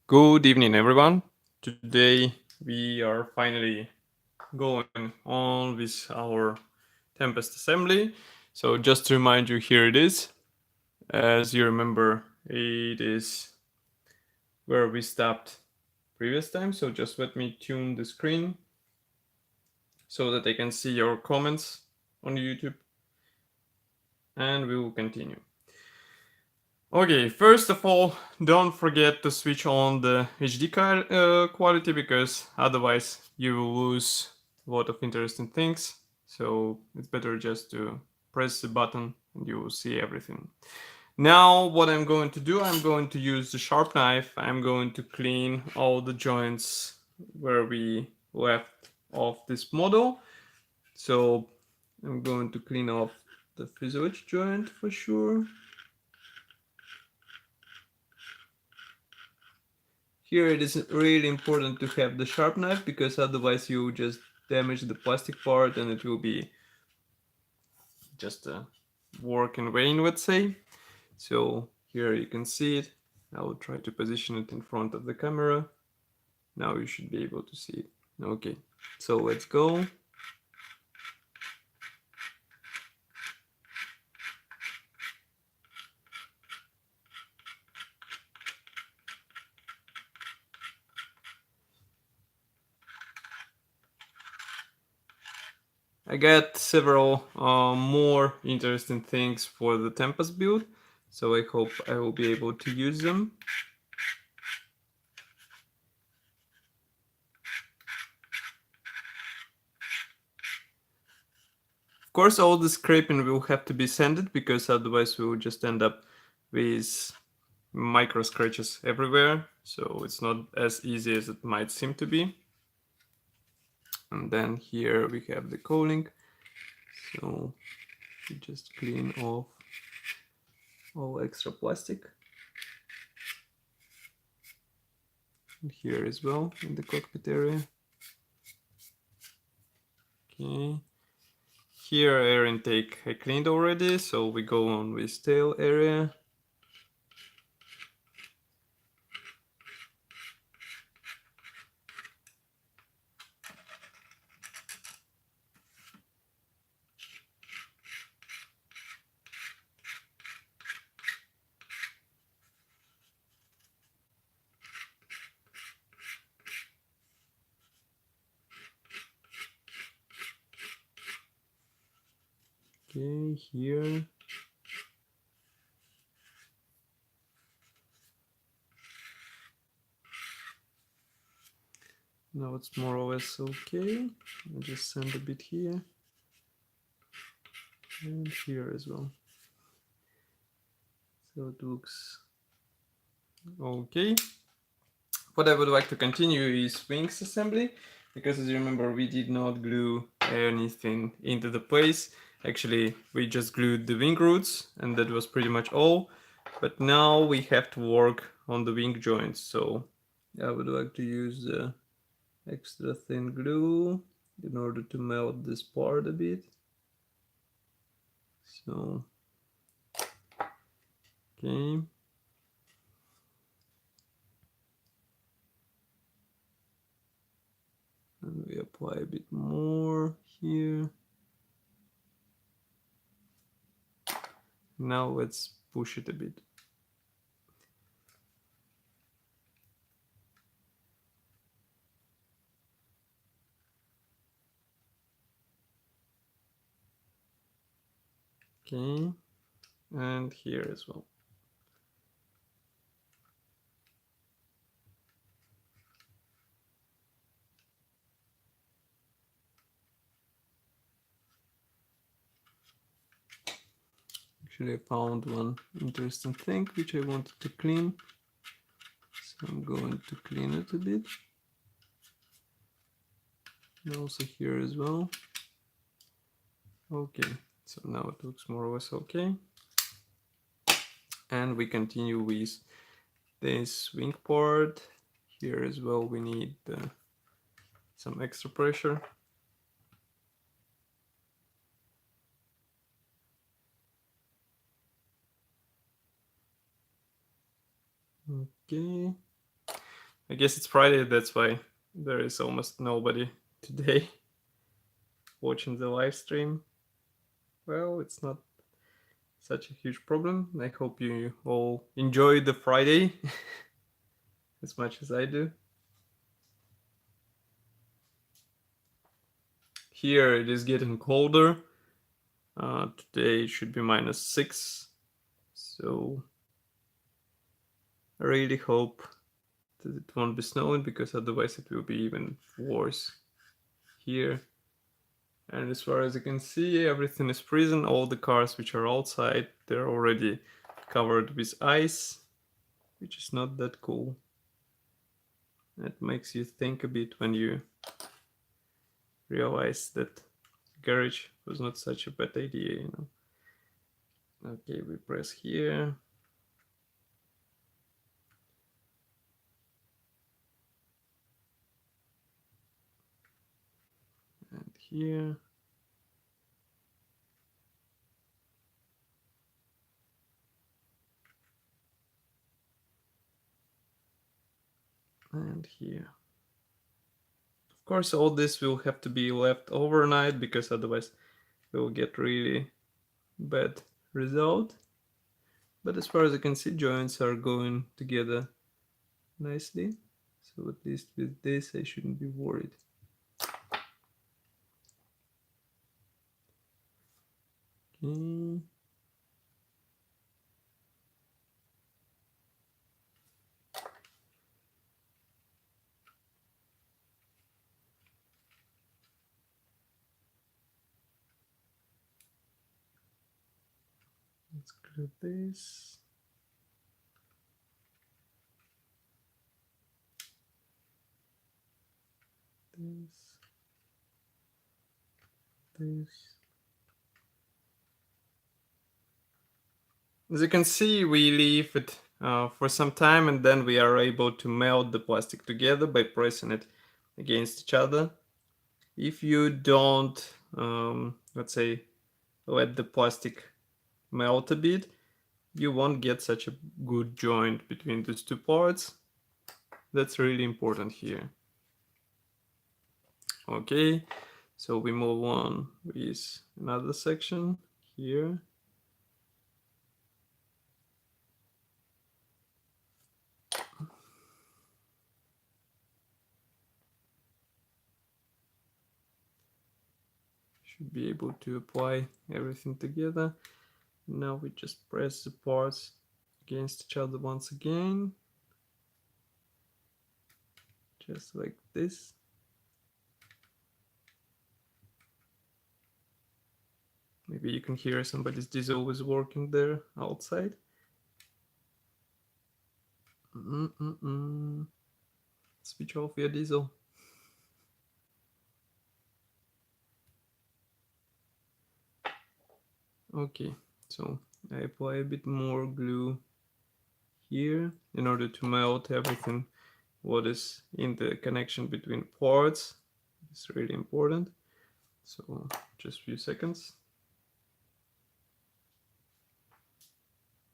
Good evening, everyone. Today we are finally going on with our Tempest assembly. So, just to remind you, here it is. As you remember, it is where we stopped previous time. So, just let me tune the screen so that I can see your comments on YouTube, and we will continue. Okay, first of all, don't forget to switch on the HD quality because otherwise you will lose a lot of interesting things. So it's better just to press the button and you will see everything. Now what I'm going to do, I'm going to use the sharp knife. I'm going to clean all the joints where we left off this model. So I'm going to clean off the fuselage joint for sure. Here it is really important to have the sharp knife because otherwise you just damage the plastic part and it will be just a work in vain, let's say. So here you can see it. I will try to position it in front of the camera. Now you should be able to see it. Okay, so let's go. I got several more interesting things for the Tempest build, so I hope I will be able to use them. Of course, all the scraping will have to be sanded because otherwise we will just end up with micro scratches everywhere. So it's not as easy as it might seem to be. And then here we have the cowling. So we just clean off all extra plastic. And here as well in the cockpit area. Okay. Here air intake I cleaned already, so we go on with tail area. Okay, here. Now it's more or less okay. I'll just sand a bit here. And here as well. So it looks okay. What I would like to continue is wings assembly, because as you remember, we did not glue anything into the place. Actually, we just glued the wing roots, and that was pretty much all. But now we have to work on the wing joints, so I would like to use the extra thin glue in order to melt this part a bit. So, okay. And we apply a bit more here. Now let's push it a bit. Okay, and here as well. Actually, I found one interesting thing which I wanted to clean. So I'm going to clean it a bit. And also here as well. Okay, so now it looks more or less okay. And we continue with this wing part. Here as well we need some extra pressure. Okay. I guess it's Friday, that's why there is almost nobody today watching the live stream. Well, it's not such a huge problem. I hope you all enjoy the Friday as much as I do. Here it is getting colder. Today it should be -6. So I really hope that it won't be snowing, because otherwise it will be even worse here. And as far as you can see, everything is frozen. All the cars which are outside, they're already covered with ice, which is not that cool. It makes you think a bit when you realize that garage was not such a bad idea, you know. Okay, we press here. And here. And here. Of course, all this will have to be left overnight, because otherwise we'll get really bad result. But as far as I can see, joints are going together nicely. So at least with this, I shouldn't be worried. Okay. Let's grab this. This. As you can see, we leave it for some time, and then we are able to melt the plastic together by pressing it against each other. If you don't, let's say, let the plastic melt a bit, you won't get such a good joint between these two parts. That's really important here. Okay, so we move on with another section here. Should be able to apply everything together. Now we just press the parts against each other once again, just like this. Maybe you can hear somebody's diesel is working there outside. Switch off your diesel. Okay, so I apply a bit more glue here in order to melt everything what is in the connection between parts. It's really important. So just a few seconds.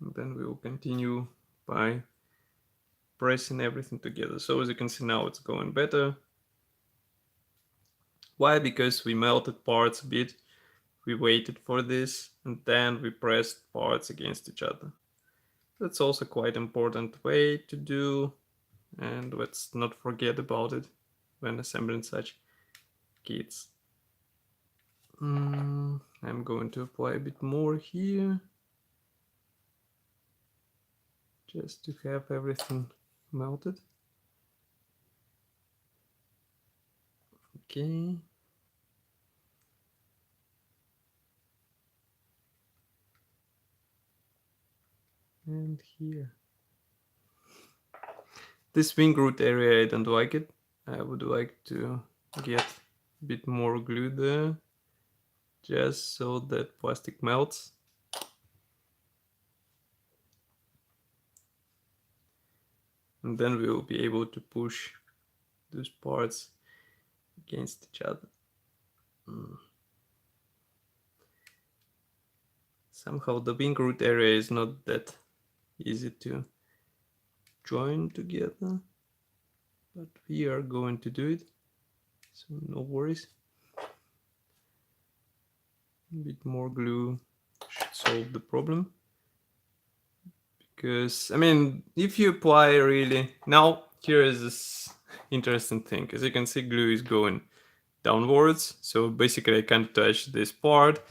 And then we will continue by pressing everything together. So as you can see now, it's going better. Why? Because we melted parts a bit, we waited for this, and then we pressed parts against each other. That's also quite important way to do, and let's not forget about it when assembling such kits. I'm going to apply a bit more here, just to have everything melted. Okay. And here. This wing root area, I don't like it. I would like to get a bit more glue there, just so that plastic melts. And then we will be able to push those parts against each other. Somehow the wing root area is not that easy to join together. but we are going to do it, so no worries. A bit more glue should solve the problem. Because, I mean, if you apply really... Now, here is this interesting thing. As you can see, glue is going downwards. So basically I can't touch this part.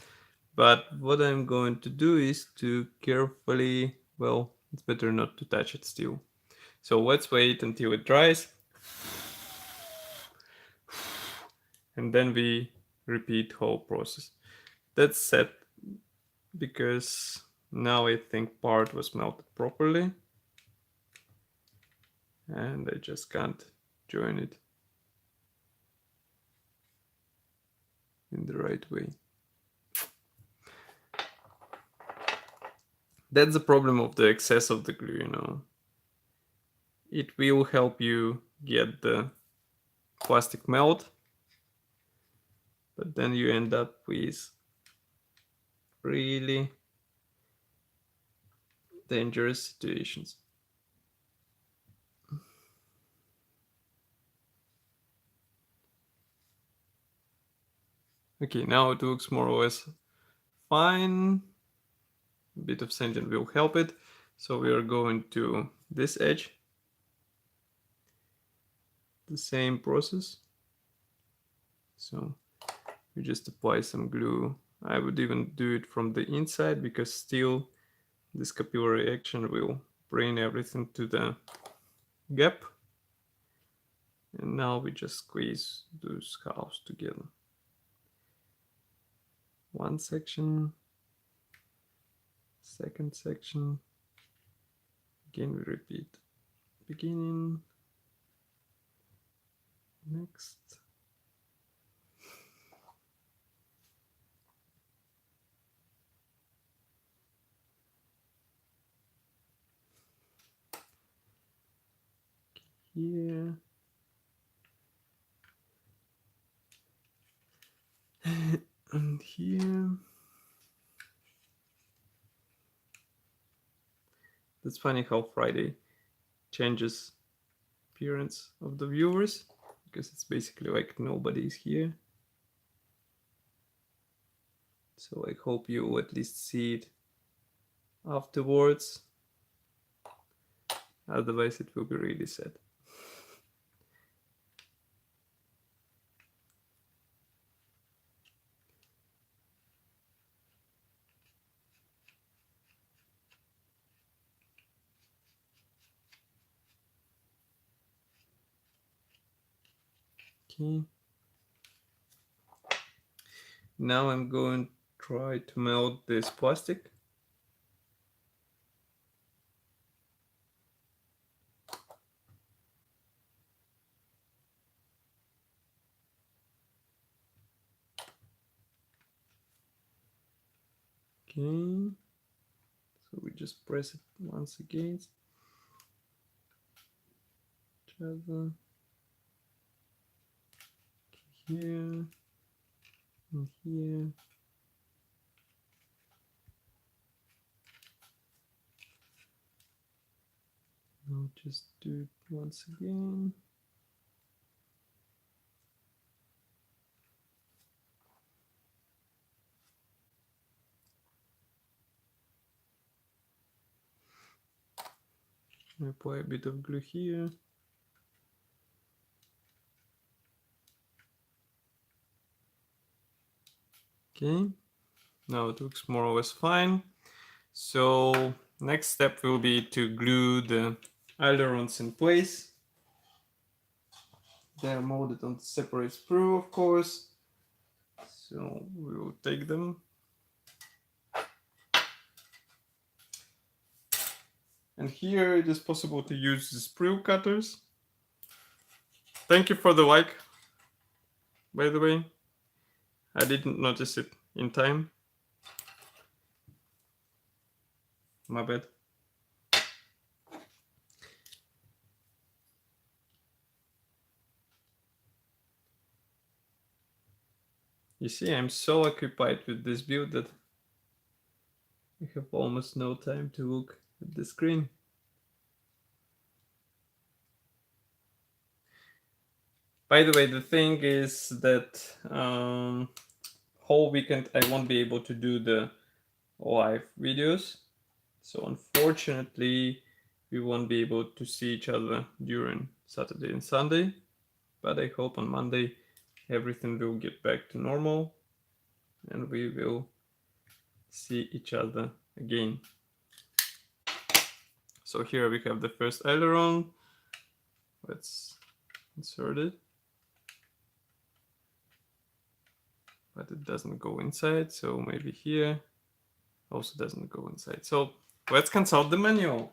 But what I'm going to do is to carefully... Well, it's better not to touch it still. So let's wait until it dries. And then we repeat whole process. That's set because now I think part was melted properly. And I just can't join it in the right way. That's the problem of the excess of the glue, you know. It will help you get the plastic melt, but then you end up with really dangerous situations. Okay, now it looks more or less fine. A bit of sanding will help it. So we are going to this edge. The same process. So you just apply some glue. I would even do it from the inside because still this capillary action will bring everything to the gap. And now we just squeeze those halves together. One section, second section. Again we repeat. Beginning, next. Here. And here. That's funny how Friday changes appearance of the viewers, because it's basically like nobody is here. So I hope you will at least see it afterwards. Otherwise it will be really sad. Okay. Now I'm going to try to melt this plastic. Okay. So we just press it once again. Each other. Here. And here. I'll just do it once again. Apply a bit of glue here. Okay, now it looks more or less fine. So next step will be to glue the ailerons in place. They're molded on separate sprue, of course. So we will take them. And here it is possible to use the sprue cutters. Thank you for the like, by the way. I didn't notice it in time. My bad. You see, I'm so occupied with this build that I have almost no time to look at the screen. By the way, the thing is that whole weekend I won't be able to do the live videos. So unfortunately, we won't be able to see each other during Saturday and Sunday. But I hope on Monday everything will get back to normal and we will see each other again. So here we have the first aileron. Let's insert it. But it doesn't go inside, so maybe here also doesn't go inside. So let's consult the manual.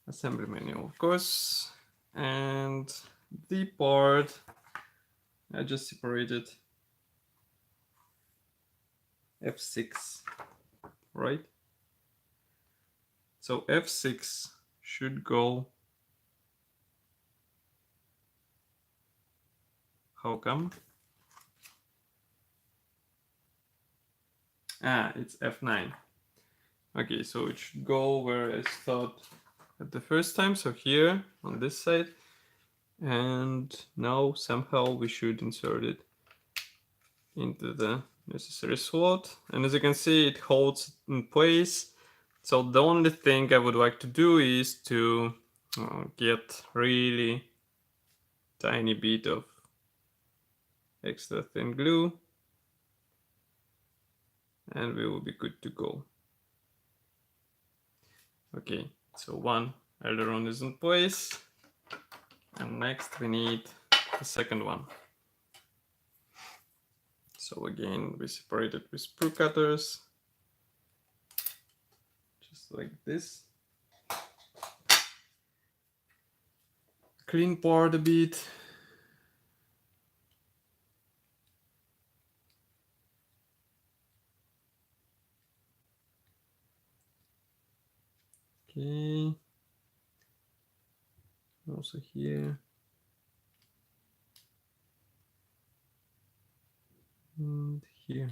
Assembly manual, of course. And the part I just separated F6, right? So F6 should go. How come? It's F9. Okay, so it should go where I thought at the first time. So here on this side. And now somehow we should insert it into the necessary slot. And as you can see, it holds in place. So the only thing I would like to do is to get really tiny bit of extra thin glue. And we will be good to go. Okay, so one aileron is in place. And next we need the second one. So again, we separate it with sprue cutters. Just like this. Clean part a bit. Okay. Also here. And here.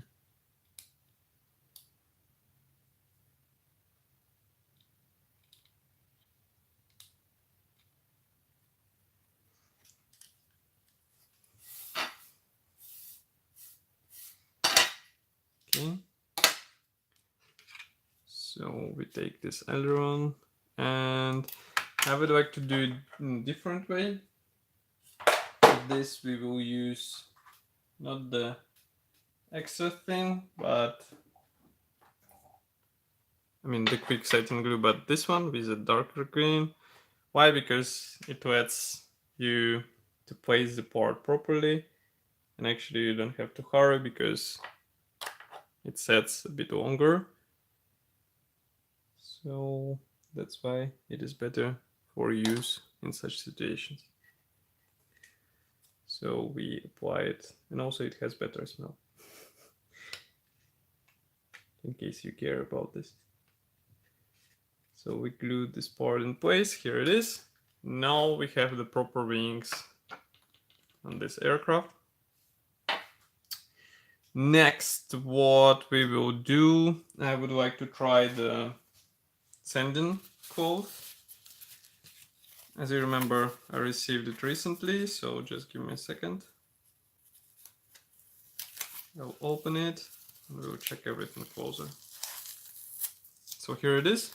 Okay. So we take this aileron and I would like to do it in a different way. For this we will use not the extra thin, but I mean the quick setting glue, but this one with a darker green. Why? Because it lets you to place the part properly, and actually you don't have to hurry because it sets a bit longer. So that's why it is better for use in such situations. So we apply it, and also it has better smell. In case you care about this. So we glued this part in place, here it is. Now we have the proper wings on this aircraft. Next, what we will do, I would like to try the sanding cloth. As you remember, I received it recently, so just give me a second. I'll open it and we'll check everything closer. So here it is.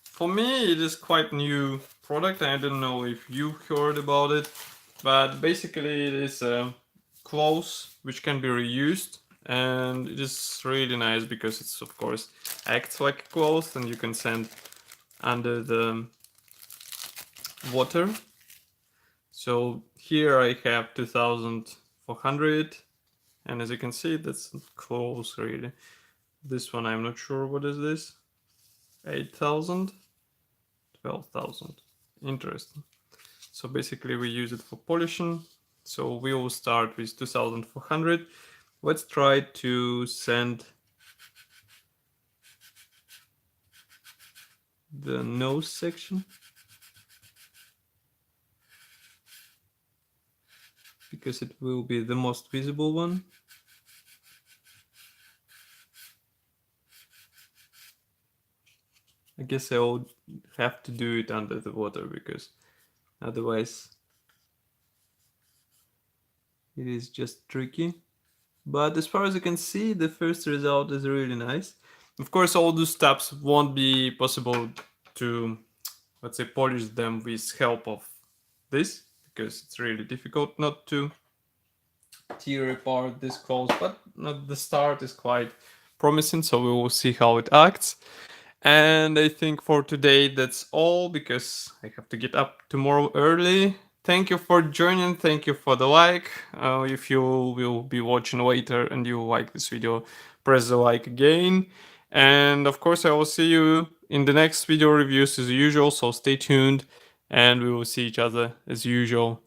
For me, it is quite new product. I don't know if you heard about it, but basically it is a cloth which can be reused, and it is really nice because it's of course acts like a cloth and you can sand under the water. So here I have 2400, and as you can see, that's close really. This one I'm not sure what is this. 8000, 12,000. Interesting. So basically we use it for polishing. So we will start with 2400. Let's try to sand the nose section, because it will be the most visible one. I guess I will have to do it under the water because otherwise It is just tricky. But as far as I can see, the first result is really nice. Of course, all those steps won't be possible to, let's say, polish them with help of this, because it's really difficult not to tear apart this close, but the start is quite promising, so we will see how it acts. And I think for today that's all, because I have to get up tomorrow early. Thank you for joining. Thank you for the like. If you will be watching later and you like this video, press the like again. And of course, I will see you in the next video reviews as usual. So stay tuned and we will see each other as usual.